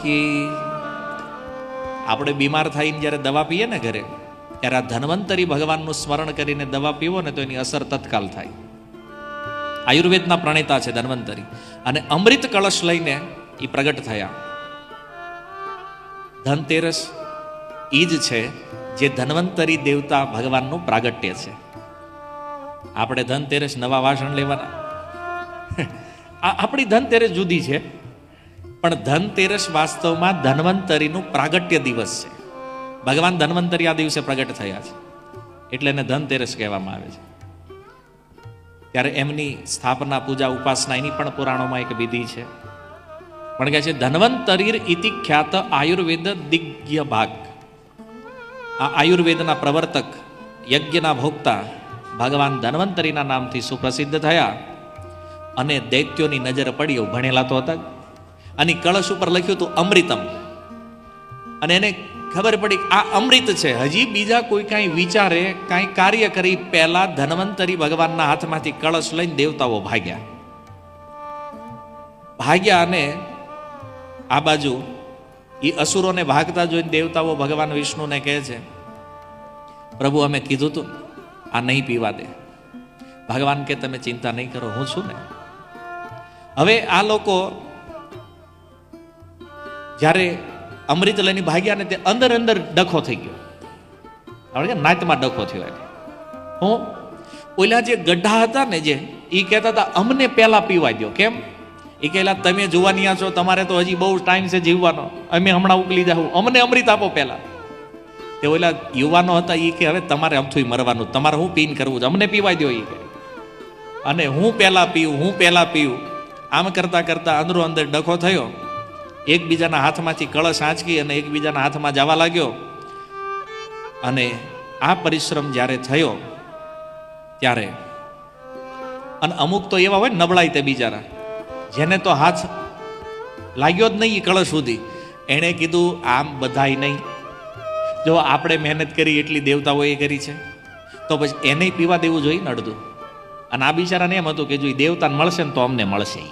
કી. આપણે બીમાર થઈને જ્યારે દવા પીએ ને ઘરે, ત્યારે આ ધન્વંતરી ભગવાનનું સ્મરણ કરીને દવા પીવો ને તો એની અસર તત્કાલ થાય. આયુર્વેદના પ્રણેતા છે ધન્વંતરી, અને અમૃત કળશ લઈને એ પ્રગટ થયા. ધનતેરસ એ જ છે જે ધન્વંતરી દેવતા ભગવાનનું પ્રાગટ્ય છે. આપણે ધનતેરસ નવા વાસણ લેવાના, આપણી ધનતેરસ જુદી છે, પણ ધનતેરસ વાસ્તવમાં ધન્વંતરીનું પ્રાગટ્ય દિવસ છે. ભગવાન ધન્વંતરી આ દિવસે પ્રગટ થયા છે, એટલે એને ધનતેરસ કહેવામાં આવે છે. ત્યારે એમની સ્થાપના, પૂજા, ઉપાસના એની પણ પુરાણોમાં એક વિધિ છે. પણ કહે છે ધન્વંતરીર ઇતિ ખ્યાત આયુર્વેદ દિગ્ય ભાગ. આ આયુર્વેદના પ્રવર્તક, યજ્ઞના ભોગતા ભગવાન ધન્વંતરીના નામથી સુપ્રસિદ્ધ થયા. અને દૈત્યોની નજર પડી, ભણેલા તો હતા, અને કળશ ઉપર લખ્યું હતું અમૃતમ. અને એને ખબર પડી આ અમૃત છે. હજી બીજા કોઈ કાંઈ વિચારે, કાંઈ કાર્ય કરી પહેલા ધન્વંતરી ભગવાનના હાથમાંથી કળશ લઈને દેવતાઓ ભાગ્યા. અને આ બાજુ એ અસુરોને ભાગતા જોઈને દેવતાઓ ભગવાન વિષ્ણુને કહે છે, પ્રભુ અમે કીધું તું આ નહીં પીવા દે. ભગવાન કે તમે ચિંતા નહીં કરો, હું છું ને. હવે આ લોકો જ્યારે અમૃત લઈને ભાગ્યા ને તે અંદર અંદર ડખો થઈ ગયો. આપણે નાતમાં ડખો થયો. એટલે હું ઓલા જે ગઢા હતા ને, જે એ કહેતા હતા અમને પહેલા પીવા દો. કેમ? એ કહેલા તમે જુવાનિયા છો, તમારે તો હજી બહુ ટાઈમ છે જીવવાનો, અમે હમણાં ઉકલી જાઉં, અમને અમૃત આપો પહેલા. તે ઓલા યુવાનો હતા એ કે હવે તમારે અમથું મરવાનું, તમારે હું પીન કરવું છે, અમને પીવા દો. એ અને હું પહેલા પીવું આમ કરતા કરતા અંદરો અંદર ડખો થયો. એકબીજાના હાથમાંથી કળશ આંચકી અને એકબીજાના હાથમાં જવા લાગ્યો. અને આ પરિશ્રમ જ્યારે થયો ત્યારે, અને અમુક તો એવા હોય નબળાઈ તે બિચારા, જેને તો હાથ લાગ્યો જ નહીં કળશ સુધી, એણે કીધું આમ બધાય નહીં, જો આપણે મહેનત કરી એટલી દેવતાઓએ કરી છે તો પછી એને પીવા દેવું જોઈએ ને અડધું. અને આ બિચારાને એમ હતું કે જો દેવતાને મળશે ને તો અમને મળશે.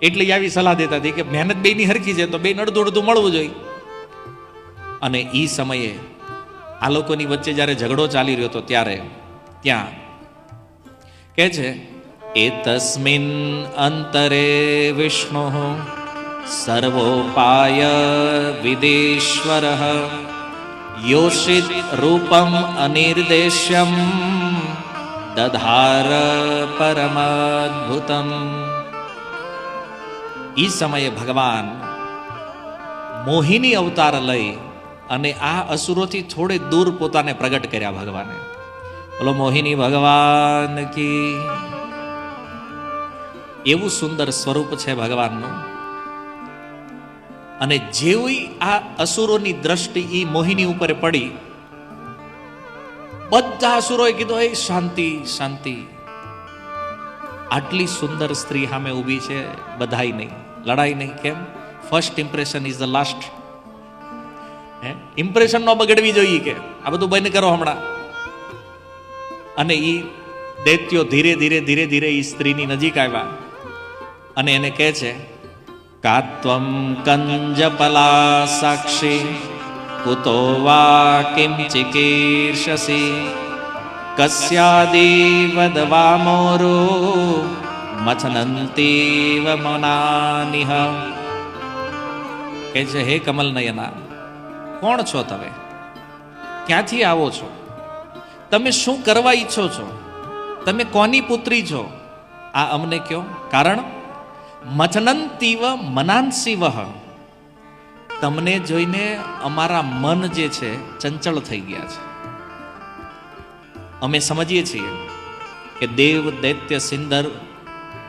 એટલે આવી સલાહ દેતા હતી કે મહેનત બેની હરખી છે તો બે અડધું અડધું મળવું જોઈએ. અને એ સમયે આ લોકોની વચ્ચે જ્યારે ઝઘડો ચાલી રહ્યો હતો ત્યારે ત્યાં કે છે એતસ્મિન અંતરે વિષ્ણુ સર્વોપાય વિદેશ્વર યોષિત રૂપમ અનિર્દેશ્યમ દધાર પરમાદ્ભુતમ. એ સમયે ભગવાન મોહિની અવતાર લઈ અને આ અસુરોથી થોડે દૂર પોતાને પ્રગટ કર્યા ભગવાને. બોલો મોહિની ભગવાન કી. એવું સુંદર સ્વરૂપ છે ભગવાનનું. અને જેવી આ અસુરોની દ્રષ્ટિ એ મોહિની ઉપર પડી, બધા અસુરોએ કીધું એ શાંતિ શાંતિ. આટલી સુંદર સ્ત્રી સામે ઊભી છે, બધાય નહીં, લડાઈ નહીં. કેમ? First impression is the last. Impression ન બગડવી જોઈએ કે આ બધું બંધ કરો હમણાં. અને એ દૈત્યો ધીરે ધીરે ધીરે ધીરે એ સ્ત્રીની નજીક આવ્યા અને એને કહે છે કાત્વમ કંજપલા સાક્ષી કુતો વા કિમ ચિકીર્ષસી કસ્યાદિવદવામોરો મથનંતીવ મનાનિહ. કહે છે હે કમલ નયના, કોણ છો તમે? ક્યાંથી આવો છો? તમે શું કરવા ઈચ્છો છો? તમે કોની પુત્રી છો? આ અમને કહો. કારણ મથનંતીવ મનાંસીવ, તમને જોઈને અમારા મન જે છે ચંચળ થઈ ગયા છે. અમે સમજીએ છીએ કે દેવ દૈત્ય સિંદર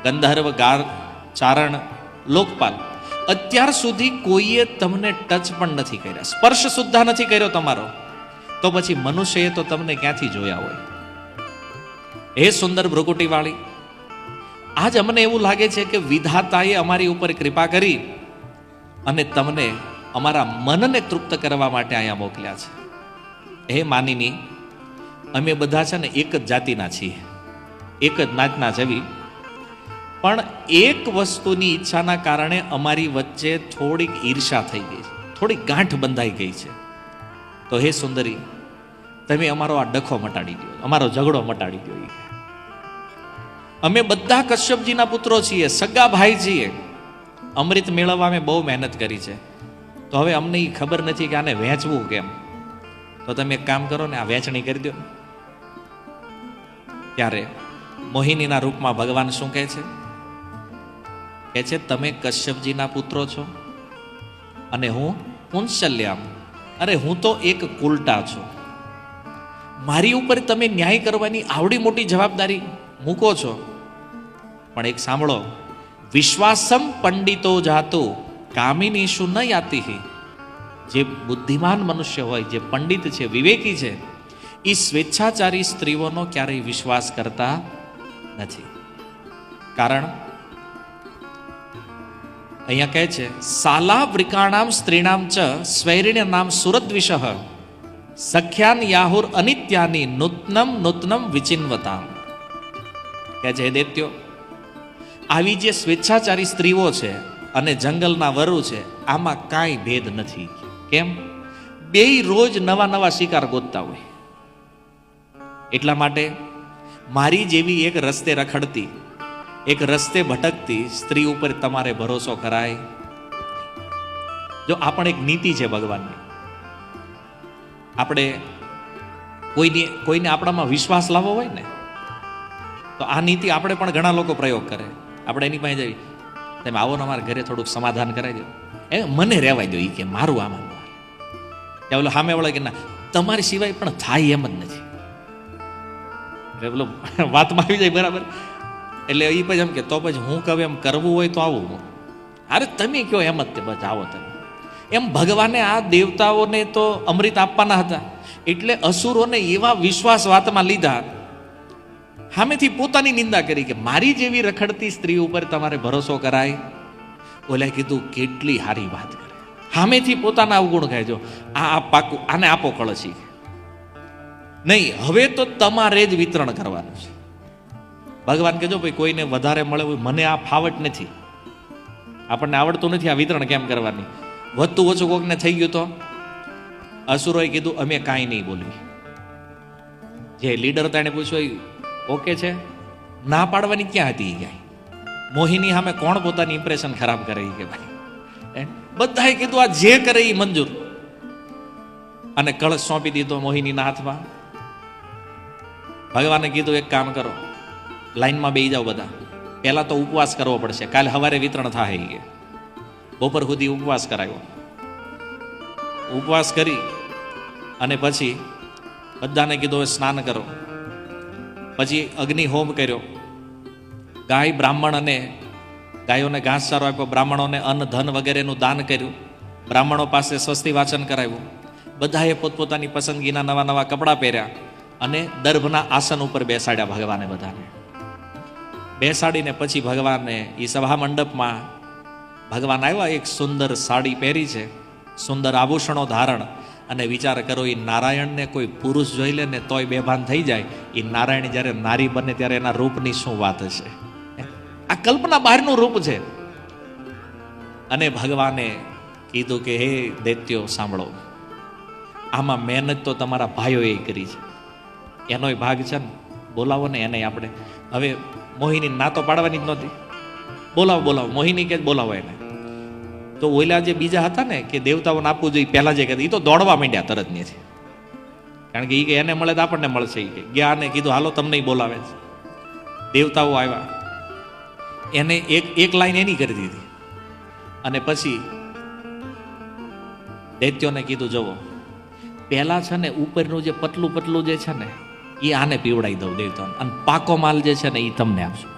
ગંધર્વ ગાર ચારણ લોકપાલ અત્યાર સુધી કોઈએ તમને ટચ પણ નથી કર્યા, સ્પર્શ સુદ્ધા નથી કર્યો તમારો, તો પછી મનુષ્યએ તો તમને ક્યાંથી જોયા હોય? હે સુંદર ભ્રુકુટીવાળી, આજ અમને એવું લાગે છે કે વિધાતાએ અમારી ઉપર કૃપા કરી અને તમને અમારા મનને તૃપ્ત કરવા માટે અહીંયા મોકલ્યા છે. હે માનીની, અમે બધા છે ને એક જ જાતિના છીએ, એક જ નાતના જેવી. પણ એક વસ્તુની ઈચ્છાના કારણે અમારી વચ્ચે થોડીક ઈર્ષા થઈ ગઈ છે, થોડીક ગાંઠ બંધાઈ ગઈ છે. તો હે સુંદરી, તમે અમારો આ ડખો મટાડી દો, અમારો ઝઘડો મટાડી દો. અમે બધા કશ્યપજીના પુત્રો છીએ, સગા ભાઈ છીએ. અમૃત મેળવવા અમે બહુ મહેનત કરી છે. તો હવે અમને એ ખબર નથી કે આને વહેંચવું કેમ. તો તમે એક કામ કરો ને, આ વહેંચણી કરી દો. ત્યારે મોહિનીના રૂપમાં ભગવાન શું કહે છે, તમે કશ્યપજીના પુત્રો છો અને હું પુંસલ્યામ. અરે હું તો એક કુલટા છું. મારી ઉપર તમે ન્યાય કરવાની આવડી મોટી જવાબદારી મૂકો છો. પણ એક સાંભળો, વિશ્વાસમ પંડિતો જાતો કામિનીશુ ન યાતિ. જે બુદ્ધિમાન મનુષ્ય હોય, જે પંડિત છે, વિવેકી છે, એ સ્વેચ્છાચારી સ્ત્રીઓનો ક્યારેય વિશ્વાસ કરતા નથી. કારણ અહીંયા કહે છે, સાલા વૃકાણામ સ્ત્રીણામ ચ સ્વૈરિણ્ય નામ સુરદ્વિષ સખ્યાન યાહુર અનિત્યાની નૂતનમ નૂતનમ વિચિન્વતામ. કહે છે, હે દૈત્યો, આવી જે સ્વેચ્છાચારી સ્ત્રીઓ છે અને જંગલના વરુ છે, આમાં કાંઈ ભેદ નથી. કેમ? બેય રોજ નવા નવા શિકાર ગોતતા હોય. એટલા માટે મારી જેવી એક રસ્તે રખડતી, એક રસ્તે ભટકતી સ્ત્રી ઉપર તમારે ભરોસો કરાય. જો આ પણ એક નીતિ છે ભગવાનની. આપણે કોઈને આપણામાં વિશ્વાસ લાવવો હોય ને, તો આ નીતિ આપણે પણ ઘણા લોકો પ્રયોગ કરે. આપણે એની પાસે જઈએ, તમે આવો ને અમારા ઘરે થોડુંક સમાધાન કરાવી દો, મને રહેવાય દો, એ કે મારું આમાં ત્યાં બોલો સામે વળે કે ના, તમારી સિવાય પણ થાય એમ જ નથી. એટલે બોલો વાતમાં આવી જાય બરાબર. એટલે એ પછી એમ કે તો પછી હું કહું એમ કરવું હોય તો આવું. અરે તમે કયો એમ જ તે બસ આવો તમે. એમ ભગવાને આ દેવતાઓને તો અમૃત આપવાના હતા, એટલે અસુરોને એવા વિશ્વાસ વાતમાં લીધા, સામેથી પોતાની નિંદા કરી કે મારી જેવી રખડતી સ્ત્રી ઉપર તમારે ભરોસો કરાય. ઓલે કીધું કેટલી સારી વાત કરે, સામેથી પોતાના અવગુણ કહે. જો આ પાકું, આને આપો કળશી. નહીં, હવે તો તમારે જ વિતરણ કરવાનું છે. ભગવાન કહેજો ભાઈ કોઈને વધારે મળે હોય, મને આ ફાવટ નથી, આપણને આવડતું નથી આ વિતરણ કેમ કરવાની. વધતું ઓછું કોકને થઈ ગયું તો અસુરોએ કીધું અમે કાંઈ નહીં બોલવી. જે લીડર હતા એને પૂછ્યું ઓકે છે, ના પાડવાની ક્યાં હતી ક્યાંય. મોહિની સામે કોણ પોતાની ઇમ્પ્રેશન ખરાબ કરે કે ભાઈ. બધાએ કીધું આ જે કરે એ મંજૂર. અને કળશ સોંપી દીધો મોહિનીના હાથમાં. ભગવાને કીધું એક કામ કરો, લાઈનમાં બેસી જાઓ બધા. પહેલા તો ઉપવાસ કરવો પડશે, કાલે સવારે વિતરણ થાય કે બપોર સુધી ઉપવાસ કરાયો. ઉપવાસ કરી અને પછી બધાને કીધું સ્નાન કરો. પછી અગ્નિ હોમ કર્યો. ગાય બ્રાહ્મણ અને ગાયોને ઘાસચારો આપ્યો, બ્રાહ્મણોને અન્ન ધન વગેરેનું દાન કર્યું, બ્રાહ્મણો પાસે સ્વસ્તિ વાચન કરાવ્યું. બધાએ પોતપોતાની પસંદગીના નવા નવા કપડાં પહેર્યા અને દર્ભના આસન ઉપર બેસાડ્યા ભગવાને બધાને. બેસાડીને પછી ભગવાનને એ સભા મંડપમાં ભગવાન આવ્યા. એક સુંદર સાડી પહેરી છે, સુંદર આભૂષણો ધારણ, અને વિચાર કરો એ નારાયણને કોઈ પુરુષ જોઈ લે ને તોય બેભાન થઈ જાય. એ નારાયણ જ્યારે નારી બને ત્યારે એના રૂપની શું વાત હશે. આ કલ્પના બહારનું રૂપ છે. અને ભગવાને કીધું કે હે દૈત્યો સાંભળો, આમાં મહેનત તો તમારા ભાઈઓએ કરી છે, એનોય ભાગ છે ને, બોલાવો ને એને. આપણે હવે મોહિની ના તો પાડવાની જ નહોતી. બોલાવો મોહિની કે બોલાવો એને. તો ઓલા જે બીજા હતા ને કે દેવતાઓને આપવું જોઈએ પહેલા જે કહેતા, એ તો દોડવા માંડ્યા તરત ને છે. કારણ કે એ કે એને મળે તો આપણને મળશે. એ કે ગયા ને કીધું હાલો તમને બોલાવે છે. દેવતાઓ આવ્યા, એને એક લાઈન એની કરી દીધી. અને પછી દૈત્યોને કીધું જવો, પહેલા છે ને ઉપરનું જે પતલું પતલું જે છે ને એ આને પીવડાવી દઉં દેવતાને, અને પાકો માલ જે છે ને એ તમને આપશું.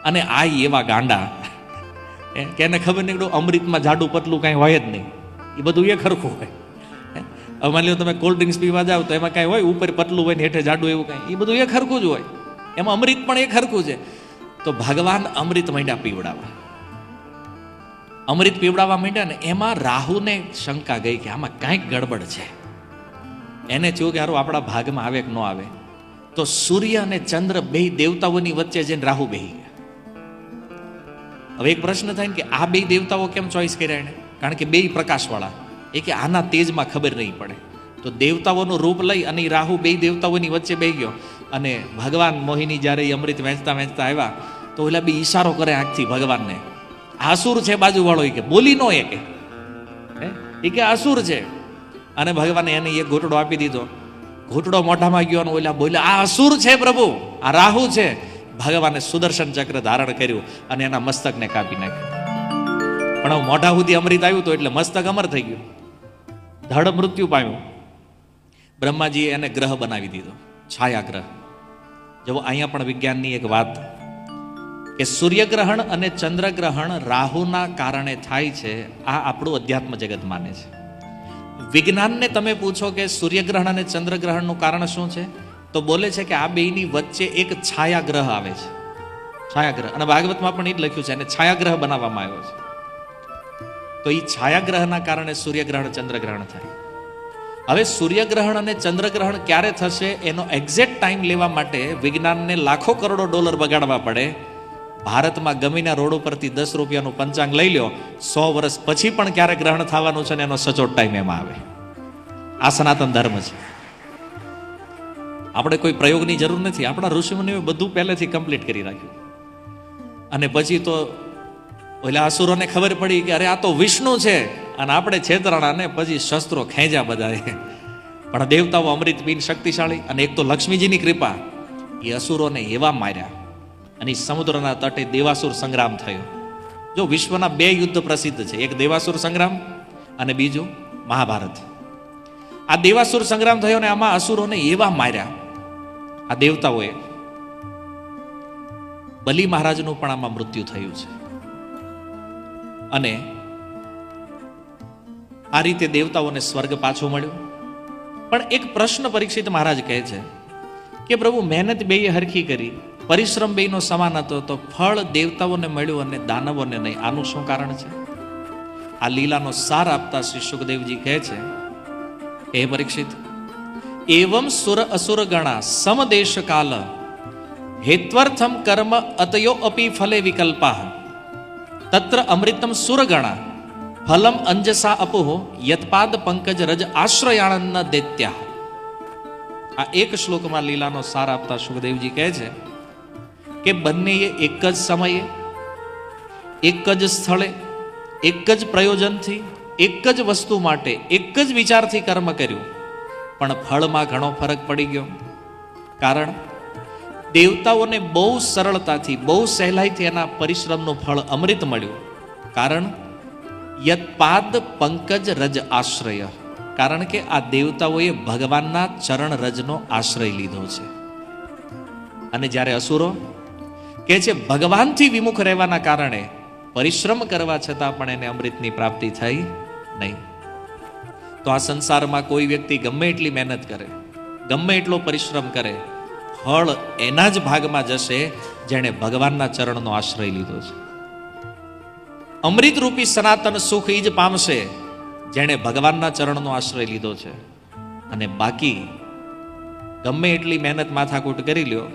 અને આ એવા ગાંડા કે એને ખબર નહીં અમૃતમાં જાડું પતલું કાંઈ હોય જ નહીં, એ બધું એ ખરખું હોય. હવે માની લો તમે કોલ્ડ ડ્રિંક્સ પીવા જાઓ તો એમાં કાંઈ હોય ઉપર પતલું હોય ને હેઠે જાડું એવું કાંઈ, એ બધું એ ખરખું જ હોય. એમાં અમૃત પણ એ ખરખું છે. તો ભગવાન અમૃત માંડ્યા પીવડાવવા. અમૃત પીવડાવવા માંડ્યા ને એમાં રાહુને શંકા ગઈ કે આમાં કાંઈક ગડબડ છે. એને થયું કે હારું આપણા ભાગમાં આવે કે ન આવે. તો સૂર્ય અને ચંદ્ર બે દેવતાઓની વચ્ચે જઈને રાહુ બેહી ગયા. હવે એક પ્રશ્ન થાય ને કે આ બે દેવતાઓ કેમ ચોઈસ કર્યા એને? કારણ કે બે પ્રકાશવાળા, એ કે આના તેજમાં ખબર નહીં પડે. તો દેવતાઓનું રૂપ લઈ અને રાહુ બે દેવતાઓની વચ્ચે બેસી ગયો, અને ભગવાન મોહિની જ્યારે અમૃત વહેંચતા વહેંચતા આવ્યા તો ઓલા બે ઈશારો કરે આંખથી ભગવાનને, આસુર છે બાજુવાળો, એ કે બોલી નો, એ કે આસુર છે. અને ભગવાને એને એક ઘૂંટડો આપી દીધો, ઘૂંટડો મોઢામાં ગયો અને ઓલા બોલ્યા આ અસુર છે પ્રભુ, આ રાહુ છે. ભગવાને સુદર્શન ચક્ર ધારણ કર્યું અને એના મસ્તકને કાપી નાખ્યું. પણ મોઢા સુધી અમૃત આવ્યું તો એટલે મસ્તક અમર થઈ ગયું, ધડ મૃત્યુ પામ્યું. બ્રહ્માજીએ એને ગ્રહ બનાવી દીધો, છાયાગ્રહ. જો અહીંયા પણ વિજ્ઞાનની એક વાત કે સૂર્યગ્રહણ અને ચંદ્રગ્રહણ રાહુના કારણે થાય છે, આ આપણું અધ્યાત્મ જગત માને છે. વિજ્ઞાનને તમે પૂછો કે સૂર્યગ્રહણ અને ચંદ્રગ્રહણનું કારણ શું છે, તો બોલે છે કે આ બેની વચ્ચે એક છાયાગ્રહ આવે છે, છાયાગ્રહ. અને ભાગવતમાં પણ એ જ લખ્યું છે, અને છાયાગ્રહ બનાવવામાં આવ્યો છે. તો એ છાયાગ્રહના કારણે સૂર્યગ્રહણ ચંદ્રગ્રહણ થાય. હવે સૂર્યગ્રહણ અને ચંદ્રગ્રહણ ક્યારે થશે એનો એક્ઝેક્ટ ટાઈમ લેવા માટે વિજ્ઞાનને લાખો કરોડો ડોલર બગાડવા પડે. ભારતમાં ગમીના રોડ ઉપરથી 10 રૂપિયાનું પંચાંગ લઈ લ્યો, 100 વર્ષ પછી પણ ક્યારે ગ્રહણ થવાનું છે ને એનો સચોટ ટાઈમ એમાં આવે. આ સનાતન ધર્મ છે. આપણે કોઈ પ્રયોગની જરૂર નથી. આપણા ઋષિમુનિઓએ બધું પહેલેથી કમ્પ્લીટ કરી રાખ્યું. અને પછી તો ઓલા અસુરોને ખબર પડી કે અરે આ તો વિષ્ણુ છે, અને આપણે છેતરાણાને પછી શસ્ત્રો ખેંચ્યા બધાએ. પણ દેવતાઓ અમૃત પીન શક્તિશાળી, અને એક તો લક્ષ્મીજીની કૃપા, એ અસુરોને એવા માર્યા. અને સમુદ્રના તટે દેવાસુર સંગ્રામ થયો. જો વિશ્વના 2 યુદ્ધ પ્રસિદ્ધ છે, એક દેવાસુર સંગ્રામ અને બીજું મહાભારત. આ દેવાસુર સંગ્રામ થયો ને આમાં અસુરોને એવા માર્યા આ દેવતાઓએ. બલિ મહારાજનું પણ આમાં મૃત્યુ થયું છે. અને આ રીતે દેવતાઓને સ્વર્ગ પાછું મળ્યું. પણ એક પ્રશ્ન પરીક્ષિત મહારાજ કહે છે કે પ્રભુ મહેનત બેય હરખી કરી, પરિશ્રમ બેયનો સમાન હતો, તો ફળ દેવતાઓને મળ્યું અને દાનવોને નહીં, આનું શું કારણ છે? આ લીલાનો સાર આપતા શ્રી સુખદેવજી કહે છે, હે પરીક્ષિત, એવમ સુર અસુર ગણા સમદેશ કાલ હેત્વર્થમ કર્મ અતયો અપી ફલે વિકલ્પા તત્ર અમૃતમ સુરગણા ફલમ અંજસા અપોહ યત્પાદ પંકજ રજ આશ્રયાણન દૈત્યા. આ એક શ્લોકમાં લીલાનો સાર આપતા સુખદેવજી કહે છે કે બંનેએ એક જ સમયે, એક જ સ્થળે, એક જ પ્રયોજનથી, એક જ વસ્તુ માટે, એક જ વિચારથી કર્મ કર્યું, પણ ફળમાં ઘણો ફરક પડી ગયો. કારણ દેવતાઓને બહુ સરળતાથી, બહુ સહેલાઈથી એના પરિશ્રમનું ફળ અમૃત મળ્યું. કારણ યત્પાદ પંકજ રજ આશ્રય, કારણ કે આ દેવતાઓએ ભગવાનના ચરણ રજનો આશ્રય લીધો છે. અને જ્યારે અસુરો કે છે ભગવાનથી વિમુખ રહેવાના કારણે પરિશ્રમ કરવા છતાં પણ એને અમૃતની પ્રાપ્તિ થઈ નહીં. તો આ સંસારમાં કોઈ વ્યક્તિ ગમે એટલી મહેનત કરે, ગમે એટલો પરિશ્રમ કરે, ફળ એના જ ભાગમાં જશે જેણે ભગવાનના ચરણનો આશ્રય લીધો છે. અમૃત રૂપી સનાતન સુખ એ જ પામશે જેણે ભગવાનના ચરણનો આશ્રય લીધો છે. અને બાકી ગમે એટલી મહેનત માથાકૂટ કરી લ્યો,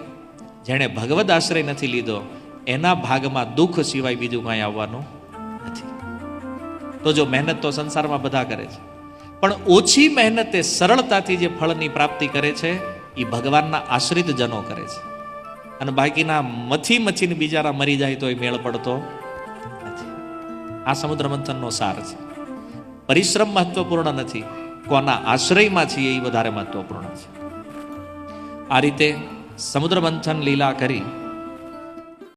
જેણે ભગવદ આશ્રય નથી લીધો એના ભાગમાં દુઃખ સિવાય બીજું કાંઈ આવવાનું નથી. તો જો મહેનત તો સંસારમાં બધા કરે છે, પણ ઓછી મહેનતે સરળતાથી જે ફળની પ્રાપ્તિ કરે છે એ ભગવાનના આશ્રિત જનો કરે છે. અને બાકીના મથીને બિચારા મરી જાય તો એ મેળ પડતો નથી. આ સમુદ્ર મંથનનો સાર છે. પરિશ્રમ મહત્વપૂર્ણ નથી, કોના આશ્રયમાં છીએ એ વધારે મહત્વપૂર્ણ છે. આ રીતે સમુદ્ર મંથન લીલા કરી